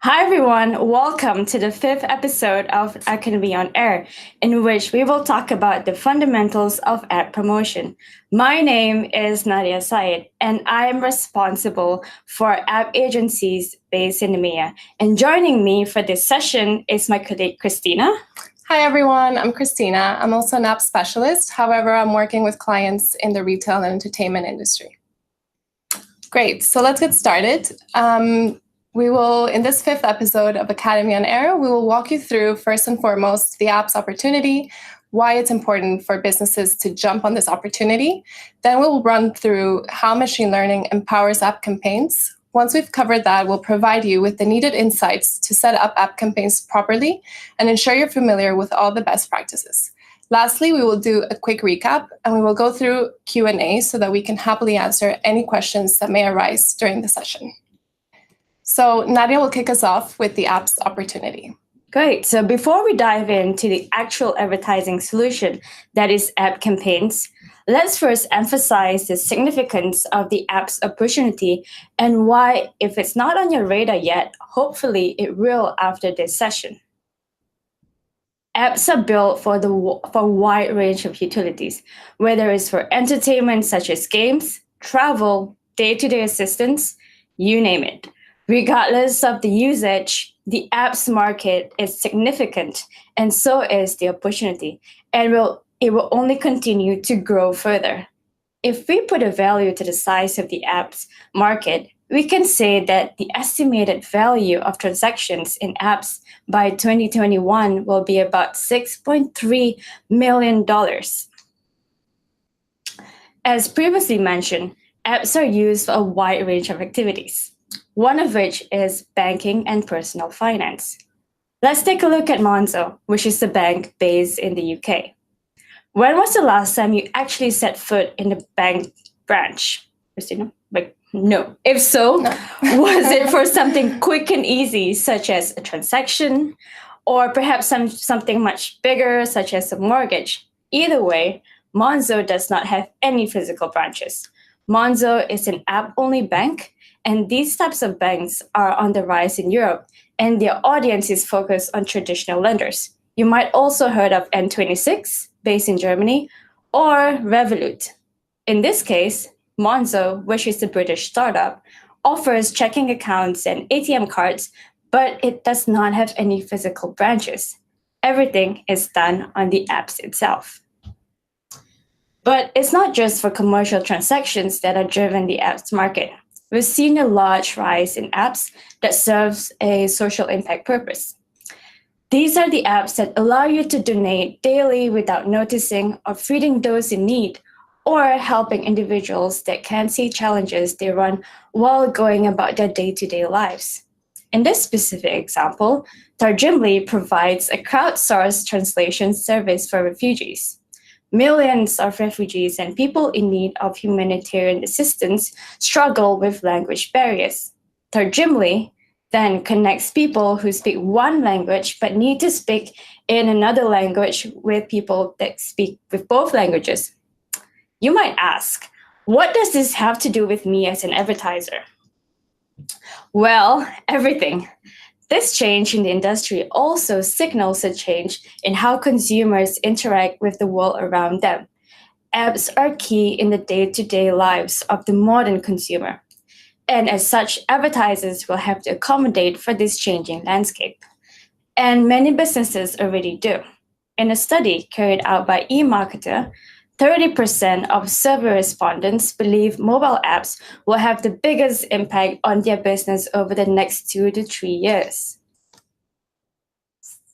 Hi everyone, welcome to the fifth episode of Academy on Air, in which we will talk about the fundamentals of ad promotion. My name is Nadia Syed, and I am responsible for ad agencies based in EMEA. And joining me for this session is my colleague Christina. Hi everyone, I'm Christina. I'm also an app specialist. However, I'm working with clients in the retail and entertainment industry. Great, so let's get started. In this fifth episode of Academy on Air, we will walk you through, first and foremost, the app's opportunity, why it's important for businesses to jump on this opportunity. Then we'll run through how machine learning empowers app campaigns. Once we've covered that, we'll provide you with the needed insights to set up app campaigns properly and ensure you're familiar with all the best practices. Lastly, we will do a quick recap and we will go through Q&A so that we can happily answer any questions that may arise during the session. So Nadia will kick us off with the app's opportunity. Great. So before we dive into the actual advertising solution, that is app campaigns, let's first emphasize the significance of the app's opportunity and why, if it's not on your radar yet, hopefully it will after this session. Apps are built for a wide range of utilities, whether it's for entertainment such as games, travel, day-to-day assistance, you name it. Regardless of the usage, the apps market is significant, and so is the opportunity, and it will only continue to grow further. If we put a value to the size of the apps market, we can say that the estimated value of transactions in apps by 2021 will be about $6.3 million. As previously mentioned, apps are used for a wide range of activities, one of which is banking and personal finance. Let's take a look at Monzo, which is a bank based in the UK. When was the last time you actually set foot in the bank branch? Christina? No. If so, no. Was it for something quick and easy, such as a transaction, or perhaps something much bigger, such as a mortgage? Either way, Monzo does not have any physical branches. Monzo is an app-only bank, and these types of banks are on the rise in Europe, and their audience is focused on traditional lenders. You might also heard of N26, based in Germany, or Revolut. In this case, Monzo, which is a British startup, offers checking accounts and ATM cards, but it does not have any physical branches. Everything is done on the apps itself. But it's not just for commercial transactions that are driven the apps market. We've seen a large rise in apps that serves a social impact purpose. These are the apps that allow you to donate daily without noticing, or feeding those in need, or helping individuals that can't see challenges they run while going about their day-to-day lives. In this specific example, Tarjimly provides a crowdsourced translation service for refugees. Millions of refugees and people in need of humanitarian assistance struggle with language barriers. Tarjimly then connects people who speak one language but need to speak in another language with people that speak with both languages. You might ask, what does this have to do with me as an advertiser? Well, everything. This change in the industry also signals a change in how consumers interact with the world around them. Apps are key in the day-to-day lives of the modern consumer. And as such, advertisers will have to accommodate for this changing landscape. And many businesses already do. In a study carried out by eMarketer, 30% of survey respondents believe mobile apps will have the biggest impact on their business over the next 2 to 3 years.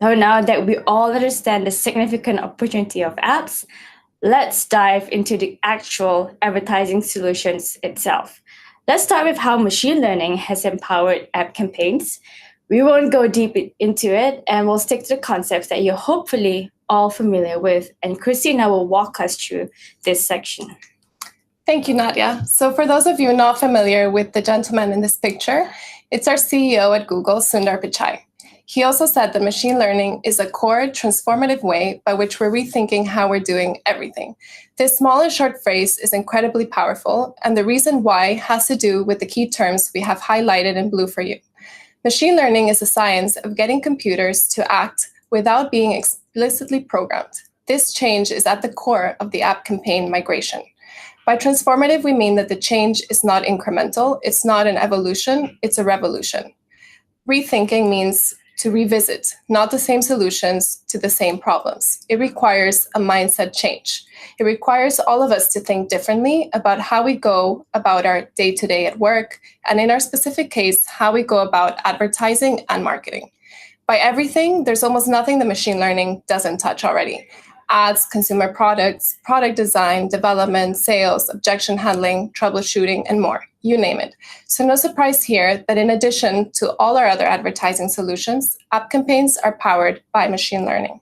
So now that we all understand the significant opportunity of apps, let's dive into the actual advertising solutions itself. Let's start with how machine learning has empowered app campaigns. We won't go deep into it, and we'll stick to the concepts that you're hopefully all familiar with, and Christina will walk us through this section. Thank you, Nadia. So for those of you not familiar with the gentleman in this picture, it's our CEO at Google, Sundar Pichai. He also said that machine learning is a core transformative way by which we're rethinking how we're doing everything. This small and short phrase is incredibly powerful, and the reason why has to do with the key terms we have highlighted in blue for you. Machine learning is the science of getting computers to act without being explicitly programmed. This change is at the core of the app campaign migration. By transformative, we mean that the change is not incremental, it's not an evolution, it's a revolution. Rethinking means to revisit, not the same solutions to the same problems. It requires a mindset change. It requires all of us to think differently about how we go about our day-to-day at work, and in our specific case, how we go about advertising and marketing. By everything, there's almost nothing that machine learning doesn't touch already. Ads, consumer products, product design, development, sales, objection handling, troubleshooting, and more. You name it. So no surprise here that in addition to all our other advertising solutions, app campaigns are powered by machine learning.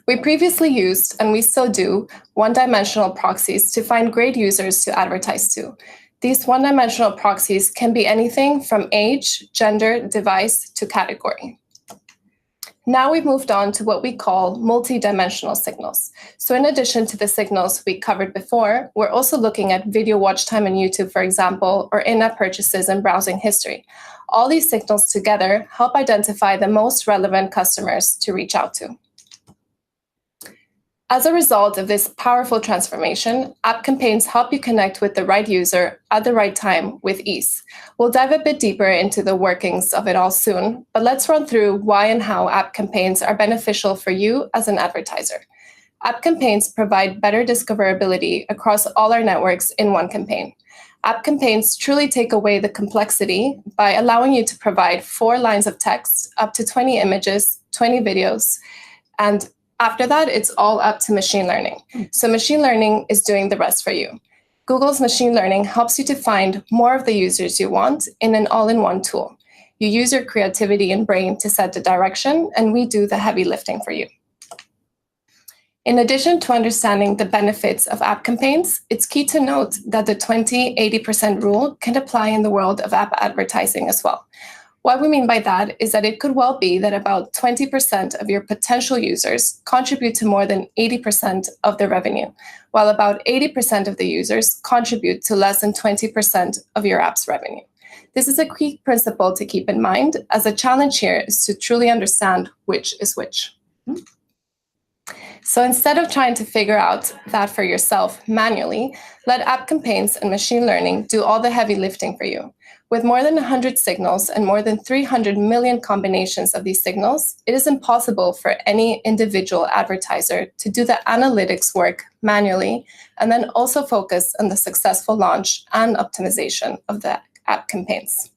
We previously used, and we still do, one-dimensional proxies to find great users to advertise to. These one-dimensional proxies can be anything from age, gender, device, to category. Now we've moved on to what we call multi-dimensional signals. So in addition to the signals we covered before, we're also looking at video watch time on YouTube, for example, or in-app purchases and browsing history. All these signals together help identify the most relevant customers to reach out to. As a result of this powerful transformation, app campaigns help you connect with the right user at the right time with ease. We'll dive a bit deeper into the workings of it all soon, but let's run through why and how app campaigns are beneficial for you as an advertiser. App campaigns provide better discoverability across all our networks in one campaign. App campaigns truly take away the complexity by allowing you to provide 4 lines of text, up to 20 images, 20 videos, and after that, it's all up to machine learning. So machine learning is doing the rest for you. Google's machine learning helps you to find more of the users you want in an all-in-one tool. You use your creativity and brain to set the direction, and we do the heavy lifting for you. In addition to understanding the benefits of app campaigns, it's key to note that the 20-80% rule can apply in the world of app advertising as well. What we mean by that is that it could well be that about 20% of your potential users contribute to more than 80% of the revenue, while about 80% of the users contribute to less than 20% of your app's revenue. This is a key principle to keep in mind, as the challenge here is to truly understand which is which. So instead of trying to figure out that for yourself manually, let app campaigns and machine learning do all the heavy lifting for you. With more than 100 signals and more than 300 million combinations of these signals, it is impossible for any individual advertiser to do the analytics work manually and then also focus on the successful launch and optimization of the app campaigns.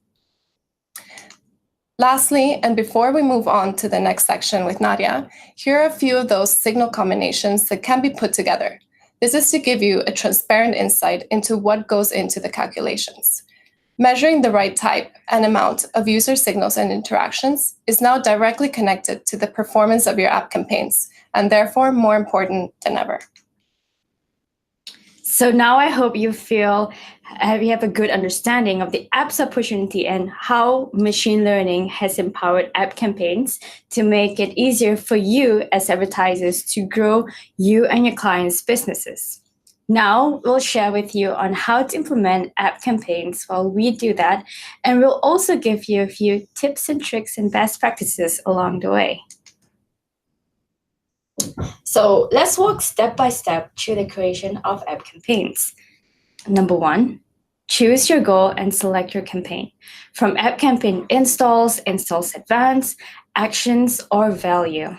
Lastly, and before we move on to the next section with Nadia, here are a few of those signal combinations that can be put together. This is to give you a transparent insight into what goes into the calculations. Measuring the right type and amount of user signals and interactions is now directly connected to the performance of your app campaigns, and therefore more important than ever. So now I hope you have a good understanding of the app's opportunity and how machine learning has empowered app campaigns to make it easier for you as advertisers to grow you and your clients' businesses. Now we'll share with you on how to implement app campaigns while we do that, and we'll also give you a few tips and tricks and best practices along the way. So let's walk step by step through the creation of app campaigns. Number 1, choose your goal and select your campaign. From app campaign installs advanced, actions, or value.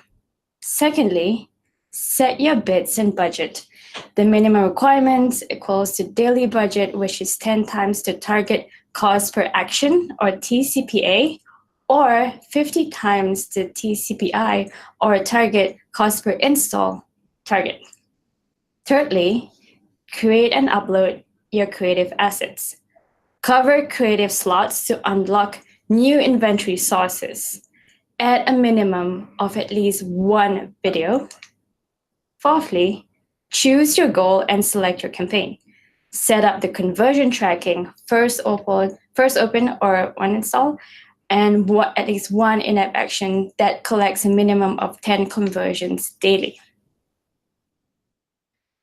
Secondly, set your bids and budget. The minimum requirements equals to daily budget, which is 10 times the target cost per action, or TCPA, or 50 times the TCPI, or target cost per install target. Thirdly, create and upload your creative assets. Cover creative slots to unlock new inventory sources. Add a minimum of at least 1 video. Fourthly, choose your goal and select your campaign. Set up the conversion tracking, first open or one install, and at least 1 in-app action that collects a minimum of 10 conversions daily.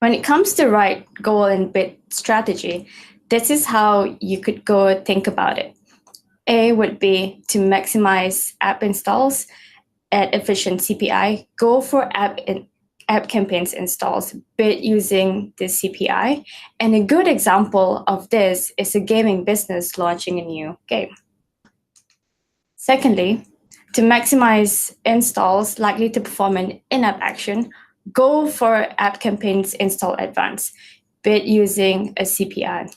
When it comes to right goal and bid strategy, this is how you could go think about it. A would be to maximize app installs at efficient CPI. Go for app campaigns installs bid using the CPI. And a good example of this is a gaming business launching a new game. Secondly, to maximize installs likely to perform an in-app action, go for app campaigns install advance bid using a CPI.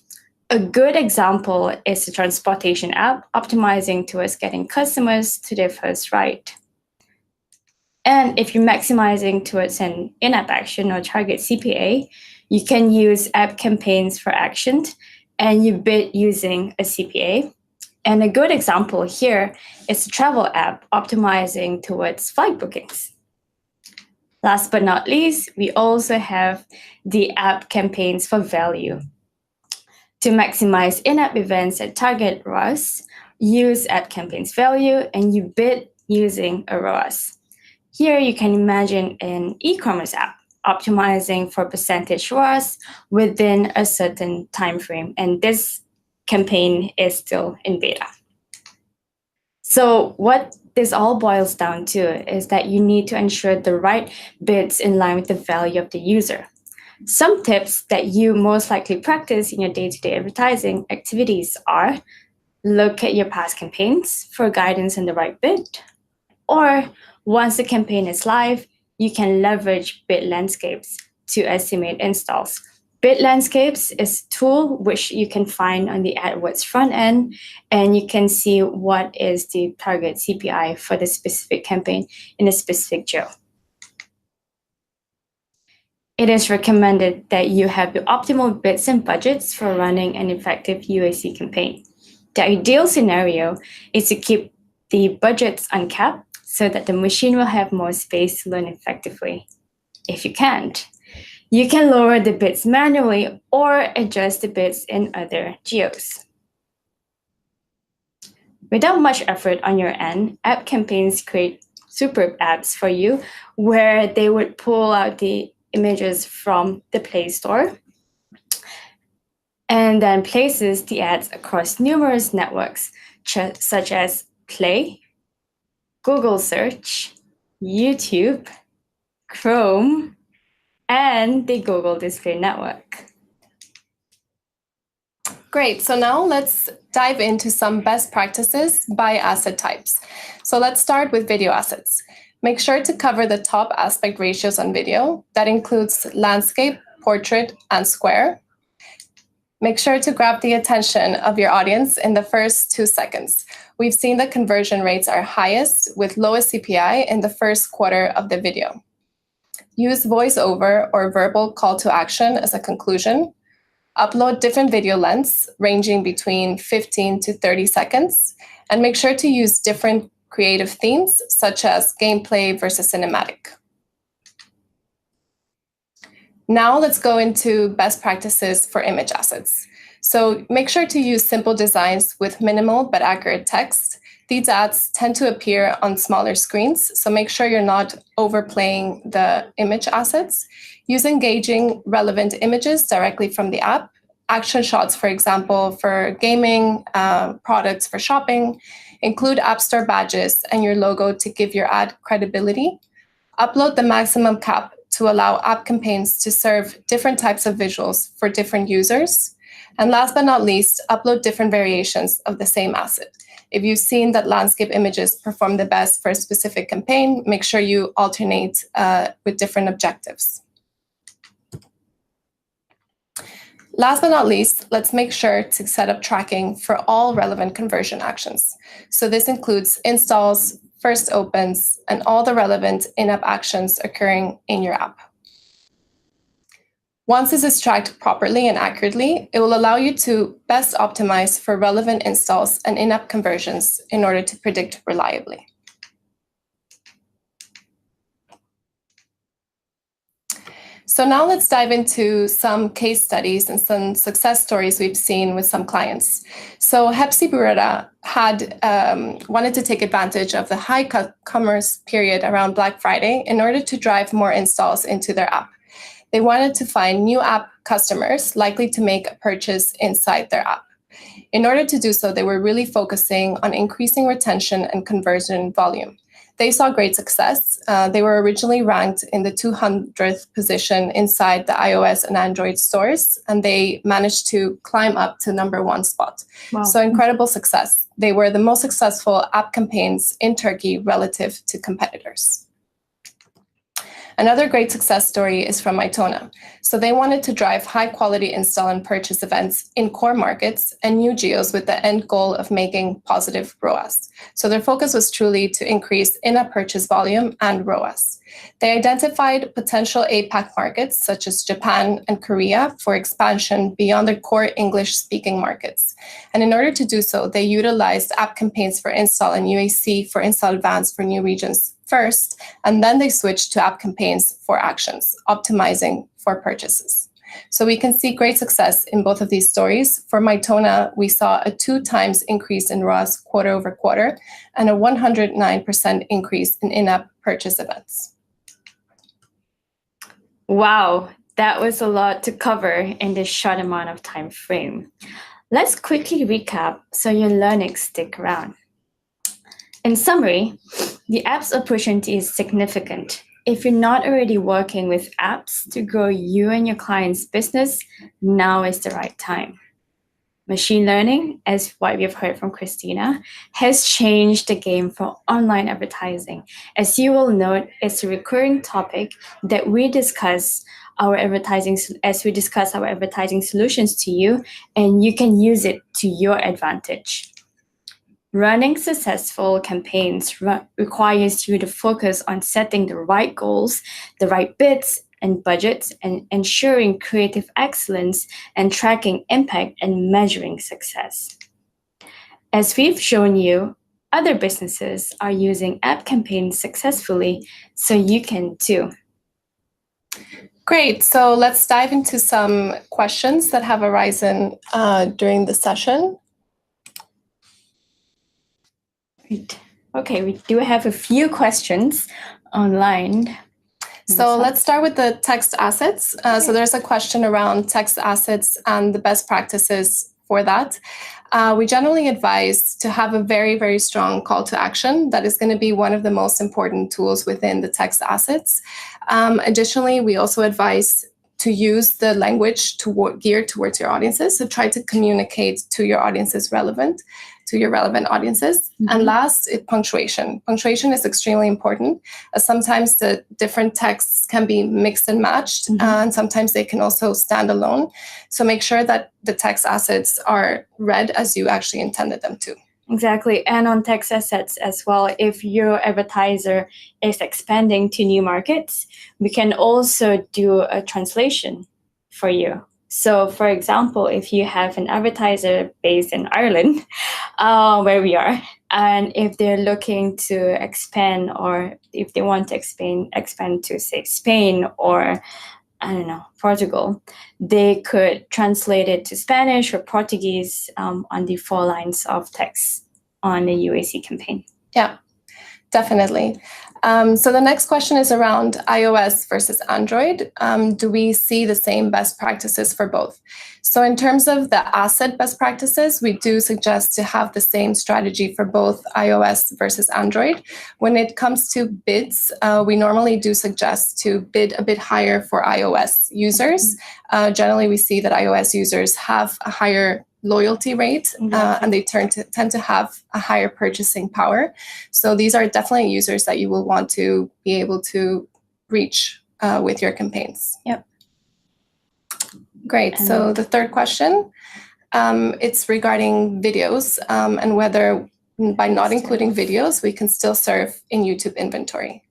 A good example is the transportation app optimizing towards getting customers to their first ride. And if you're maximizing towards an in-app action or target CPA, you can use app campaigns for actions and you bid using a CPA. And a good example here is the travel app optimizing towards flight bookings. Last but not least, we also have the app campaigns for value. To maximize in-app events at target ROAS, use app campaigns value and you bid using a ROAS. Here you can imagine an e-commerce app optimizing for percentage ROAS within a certain time frame, and this campaign is still in beta. So what this all boils down to is that you need to ensure the right bids in line with the value of the user. Some tips that you most likely practice in your day-to-day advertising activities are: look at your past campaigns for guidance on the right bid, or once the campaign is live, you can leverage bid landscapes to estimate installs. Bid landscapes is a tool which you can find on the AdWords front end, and you can see what is the target CPI for the specific campaign in a specific geo. It is recommended that you have the optimal bids and budgets for running an effective UAC campaign. The ideal scenario is to keep the budgets uncapped so that the machine will have more space to learn effectively. If you can't, you can lower the bids manually or adjust the bids in other geos. Without much effort on your end, app campaigns create superb apps for you where they would pull out the images from the Play Store and then places the ads across numerous networks such as Play, Google Search, YouTube, Chrome, and the Google Display Network. Great, so now let's dive into some best practices by asset types. So let's start with video assets. Make sure to cover the top aspect ratios on video. That includes landscape, portrait, and square. Make sure to grab the attention of your audience in the first 2 seconds. We've seen that conversion rates are highest with lowest CPI in the first quarter of the video. Use voiceover or verbal call to action as a conclusion. Upload different video lengths ranging between 15 to 30 seconds, and make sure to use different creative themes such as gameplay versus cinematic. Now let's go into best practices for image assets. So make sure to use simple designs with minimal but accurate text. These ads tend to appear on smaller screens, so make sure you're not overplaying the image assets. Use engaging, relevant images directly from the app. Action shots, for example, for gaming, products for shopping. Include App Store badges and your logo to give your ad credibility. Upload the maximum cap to allow app campaigns to serve different types of visuals for different users. And last but not least, upload different variations of the same asset. If you've seen that landscape images perform the best for a specific campaign, make sure you alternate with different objectives. Last but not least, let's make sure to set up tracking for all relevant conversion actions. So this includes installs, first opens, and all the relevant in-app actions occurring in your app. Once this is tracked properly and accurately, it will allow you to best optimize for relevant installs and in-app conversions in order to predict reliably. So now let's dive into some case studies and some success stories we've seen with some clients. So Hepsiburada had wanted to take advantage of the high commerce period around Black Friday in order to drive more installs into their app. They wanted to find new app customers likely to make a purchase inside their app. In order to do so, they were really focusing on increasing retention and conversion volume. They saw great success. They were originally ranked in the 200th position inside the iOS and Android stores, and they managed to climb up to #1 spot. Wow. So incredible success. They were the most successful app campaigns in Turkey relative to competitors. Another great success story is from Mytona. So they wanted to drive high-quality install and purchase events in core markets and new geos with the end goal of making positive ROAS. So their focus was truly to increase in-app purchase volume and ROAS. They identified potential APAC markets such as Japan and Korea for expansion beyond their core English-speaking markets. And in order to do so, they utilized app campaigns for install and UAC for install advanced for new regions first, and then they switched to app campaigns for actions, optimizing for purchases. So we can see great success in both of these stories. For Mytona, we saw a 2 times increase in ROAS quarter over quarter and a 109% increase in in-app purchase events. Wow, that was a lot to cover in this short amount of time frame. Let's quickly recap so your learnings stick around. In summary, the apps opportunity is significant. If you're not already working with apps to grow you and your client's business, now is the right time. Machine learning, as what we've heard from Christina, has changed the game for online advertising. As you will note, it's a recurring topic that we discuss our advertising solutions to you, and you can use it to your advantage. Running successful campaigns requires you to focus on setting the right goals, the right bids and budgets, and ensuring creative excellence and tracking impact and measuring success. As we've shown you, other businesses are using app campaigns successfully, so you can too. Great. So let's dive into some questions that have arisen during the session. Great. Okay, we do have a few questions online. So let's start with the text assets. So there's a question around text assets and the best practices for that. We generally advise to have a very, very strong call to action. That is going to be one of the most important tools within the text assets. Additionally, we also advise to use the language geared towards your audiences. So try to communicate to your audiences to your relevant audiences. Mm-hmm. And last, punctuation. Punctuation is extremely important, as sometimes the different texts can be mixed and matched, mm-hmm. And sometimes they can also stand alone. So make sure that the text assets are read as you actually intended them to. Exactly. And on text assets as well, if your advertiser is expanding to new markets, we can also do a translation for you. So, for example, if you have an advertiser based in Ireland, where we are, and if they're looking to expand, or if they want to expand to, say, Spain or, I don't know, Portugal, they could translate it to Spanish or Portuguese on the 4 lines of text on the UAC campaign. Yeah, definitely. So the next question is around iOS versus Android. Do we see the same best practices for both? So in terms of the asset best practices, we do suggest to have the same strategy for both iOS versus Android. When it comes to bids, we normally do suggest to bid a bit higher for iOS users. Generally, we see that iOS users have a higher loyalty rate, and they tend to have a higher purchasing power. So these are definitely users that you will want to be able to reach with your campaigns. Yep. Great. So the third question, it's regarding videos and whether by not including videos, we can still serve in YouTube inventory.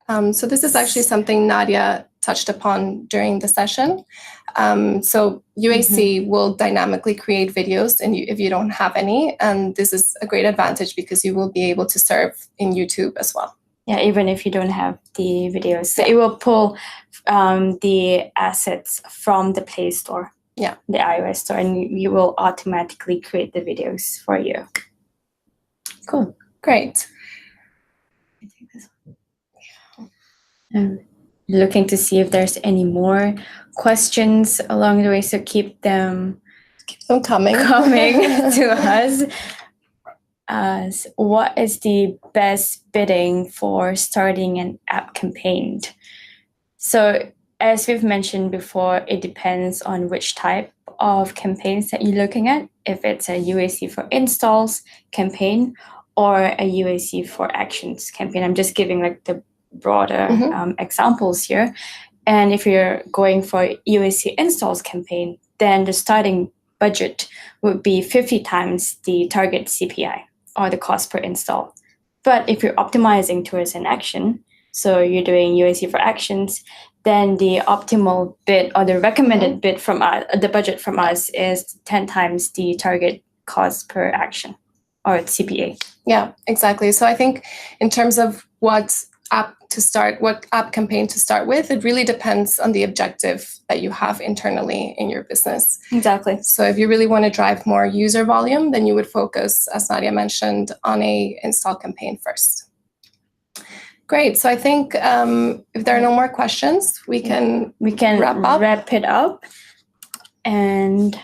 So this is actually something Nadia touched upon during the session. So UAC will dynamically create videos if you don't have any. And this is a great advantage because you will be able to serve in YouTube as well. Yeah, even if you don't have the videos. So it will pull the assets from the Play Store, the iOS store, and you will automatically create the videos for you. Cool. Great. Looking to see if there's any more questions along the way, so keep them Keep them coming. to us. What is the best bidding for starting an app campaign? So as we've mentioned before, it depends on which type of campaigns that you're looking at, if it's a UAC for installs campaign or a UAC for actions campaign. I'm just giving like the broader examples here. And if you're going for UAC installs campaign, then the starting budget would be 50 times the target CPI or the cost per install. But if you're optimizing towards an action, so you're doing UAC for actions, then the optimal bid or the recommended bid from us, the budget from us is 10 times the target cost per action or CPA. Yeah, exactly. So I think in terms of what app campaign to start with, it really depends on the objective that you have internally in your business. Exactly. So if you really want to drive more user volume, then you would focus, as Nadia mentioned, on a install campaign first. Great. So I think if there are no more questions, we can wrap it up. And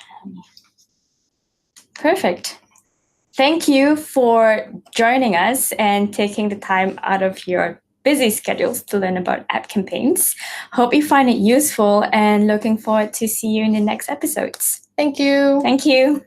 perfect. Thank you for joining us and taking the time out of your busy schedules to learn about app campaigns. Hope you find it useful and looking forward to see you in the next episodes. Thank you. Thank you.